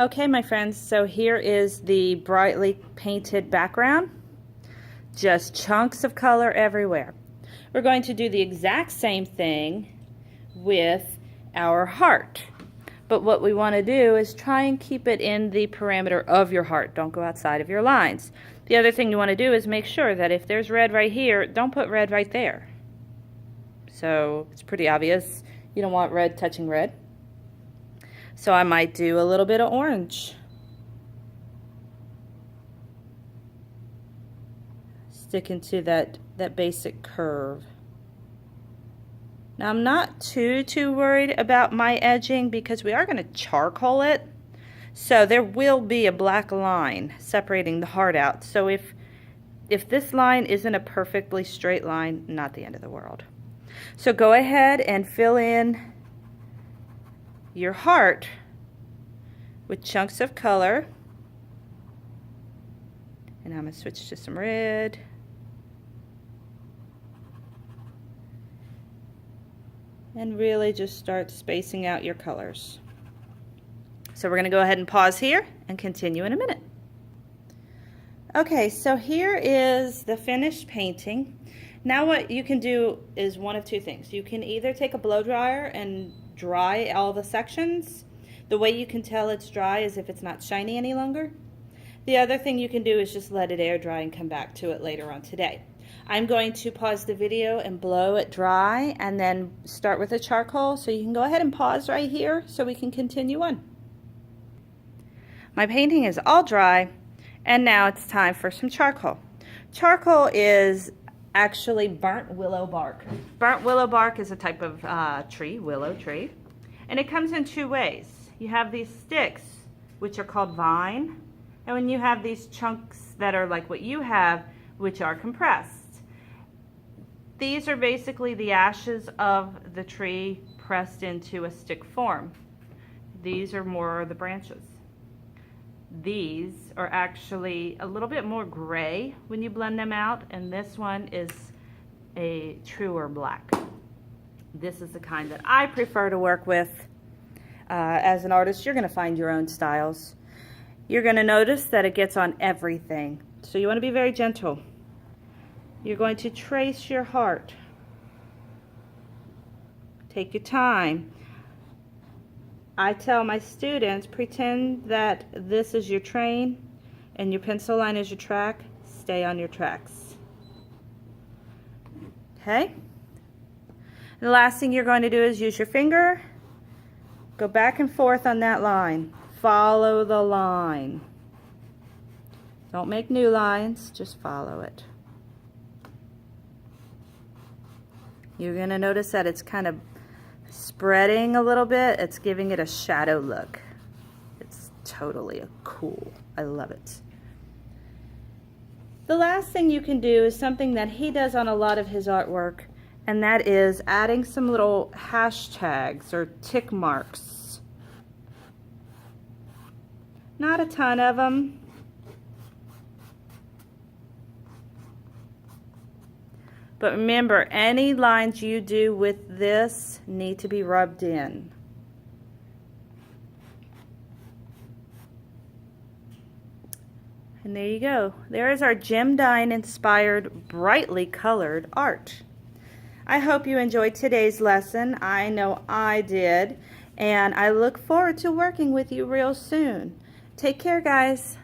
Okay, my friends, so here is the brightly painted background. Just chunks of color everywhere. We're going to do the exact same thing with our heart. But what we want to do is try and keep it in the parameter of your heart. Don't go outside of your lines. The other thing you want to do is make sure that if there's red right here, don't put red right there. So it's pretty obvious. You don't want red touching red. So I might do a little bit of orange. Stick into that basic curve. Now I'm not too worried about my edging because we are going to charcoal it. So there will be a black line separating the heart out. So if this line isn't a perfectly straight line, not the end of the world. So go ahead and fill in your heart with chunks of color. And I'm going to switch to some red. And really just start spacing out your colors. So we're going to go ahead and pause here and continue in a minute. Okay, so here is the finished painting. Now what you can do is one of two things. You can either take a blow dryer and dry all the sections. The way you can tell it's dry is if it's not shiny any longer. The other thing you can do is just let it air dry and come back to it later on today. I'm going to pause the video and blow it dry and then start with the charcoal, so you can go ahead and pause right here so we can continue on. My painting is all dry and now it's time for some charcoal. Charcoal is actually burnt willow bark. Burnt willow bark is a type of tree, willow tree, and it comes in two ways. You have these sticks, which are called vine, and when you have these chunks that are like what you have, which are compressed. These are basically the ashes of the tree pressed into a stick form. These are more the branches. These are actually a little bit more gray when you blend them out, and this one is a truer black. This is the kind that I prefer to work with. As an artist, you're going to find your own styles. You're going to notice that it gets on everything, so you want to be very gentle. You're going to trace your heart. Take your time. I tell my students, pretend that this is your train and your pencil line is your track. Stay on your tracks. Okay? And the last thing you're going to do is use your finger. Go back and forth on that line. Follow the line. Don't make new lines, just follow it. You're going to notice that it's kind of spreading a little bit. It's giving it a shadow look. It's totally cool. I love it. The last thing you can do is something that he does on a lot of his artwork, and that is adding some little hashtags or tick marks. Not a ton of them. But remember, any lines you do with this need to be rubbed in. And there you go. There is our Jim Dine inspired, brightly colored art. I hope you enjoyed today's lesson. I know I did. And I look forward to working with you real soon. Take care, guys.